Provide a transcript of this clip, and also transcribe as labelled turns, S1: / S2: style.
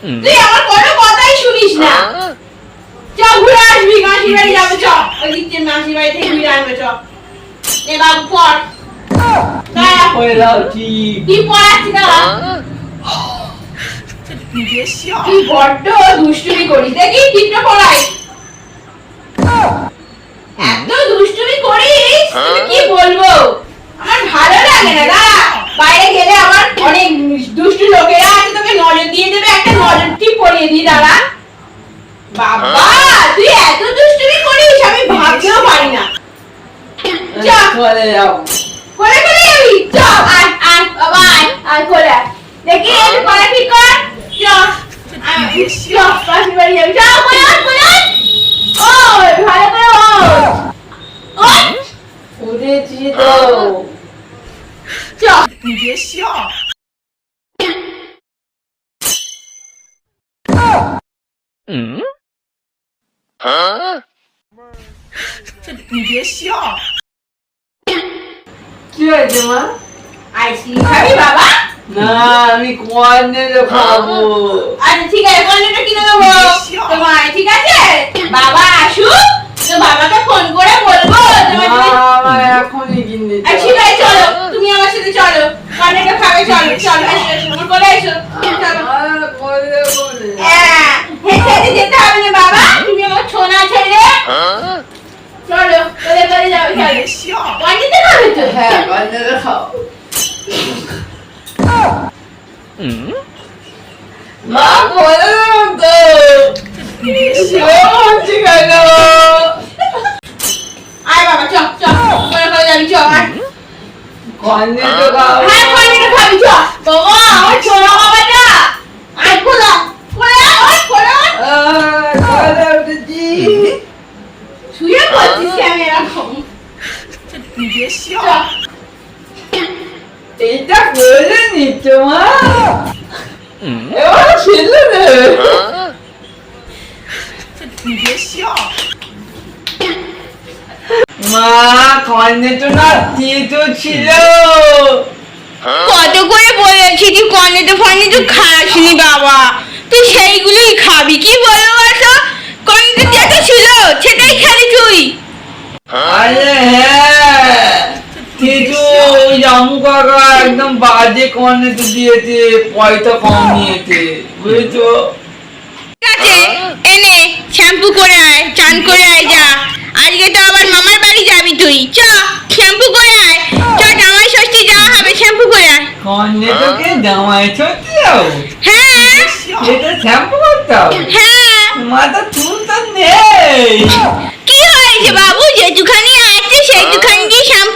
S1: তুই আমার কোনো কথাই শুনিস না। চ ঘুরে আসবি, মাসির বাড়ি যাবে, চ ওই দিকে মাসির বাড়ি থেকে ঘুরে আসবে, চ। এ বাবু পড়, কি পড়াচ্ছি দাঁড়া। তুই বড্ড দুষ্টুমি করিস, দেখি ঠিকটা পড়াই। এত দুষ্টুমি করিস, তুমি কি বলবো, আমার ভালো লাগে না। দাঁড়া, বাইরে গেলে আমার অনেক দুষ্টু লোকেরা আছে, তোকে নজর দিয়ে দেবে, একটা নজর টিপ পরিয়ে দিই। দাঁড়া বাবা, তুই এত দুষ্টুমি করিস আমি ভাবতেও পারি না।
S2: কোলে যাও,
S1: কোলে কোলে যাবি, চ আয় আয় বাবা, আয় আয় কোলে আয়। দেখি একটু পড়া ঠিক কর, চ চ পাশে বাড়ি যাবি, চ কোলে আয় কোলে আয়। ওই ভালো করে ওই
S2: উঠেছি তো।
S1: চ
S2: কি হয়েছে মা?
S1: আইসক্রিম খাবি বাবা?
S2: না, আমি কর্নেল খাবো।
S1: আচ্ছা ঠিক আছে, কর্নেলটা কিনে দেবো তোমায়, ঠিক আছে? বাবা আসুক তো বাবাকে ফোন করে বলবো
S2: আমার এখনই কিনে দিতে।
S1: ঠিক আছে, চলো তুমি আমার সাথে চলো, কর্নেলটা খাবে, চলো চলো এসো এসো আমার কোলে এসো, চলো। হ্যাঁ, হেঁটে যেতে হবে না বাবা, তুমি আমার ছোনা ছেলে। চলো কোলে কোলে যাবে, চলো। কর্নেলটা খাবে তো?
S2: হ্যাঁ, কর্নেল খাও। মা বলো তো ঠিক আছে।
S1: আয় বাবা, চ চ কোলে কোলে যাবি, চ আয়।
S2: কর্নেল তো খাও।
S1: হ্যাঁ কর্নেলটা খাবি, চ বাবা আমার ছোনা বাবাটা। আয় কোলা কোলে আয়, কোলে আয়।
S2: কোলে উঠেছি।
S1: শুয়ে পড়ছিস কেন এরকম?
S2: এইটা করে নিচ্ছ মা? এবার ছেলে রে। মা কর্নেল তো না তেতো ছিল।
S1: কত করে বলেছি তুই কর্নেটো ফর্নেটো খাসনি বাবা, তুই সেইগুলোই খাবি। কি বলবো বলতো, কর্নেটো যেটা ছিল সেটাই খালি তুই।
S2: আরে হ্যাঁ, তেতো ওই রামু কাকা একদম বাজে কর্নেল দিয়েছে, পয়সা কম নিয়েছে, বুঝেছো?
S1: ঠিক আছে, এনে শ্যাম্পু করে আয়, চান করে আয়, যা। আজকে তো আবার মামার বাড়ি যাবি তুই, চ শ্যাম্পু করে আয়, চ জামাই ষষ্ঠী যাওয়া হবে, শ্যাম্পু করে আয়।
S2: কর্নেটোকে জামাই ছোট
S1: হ্যাঁ
S2: এটা শ্যাম্পু করতাম,
S1: হ্যাঁ,
S2: মাথা চুল তো নেই।
S1: কি হয়েছে বাবু, যেটুখানি আছে সেইটুখানি দিয়ে শ্যাম্পু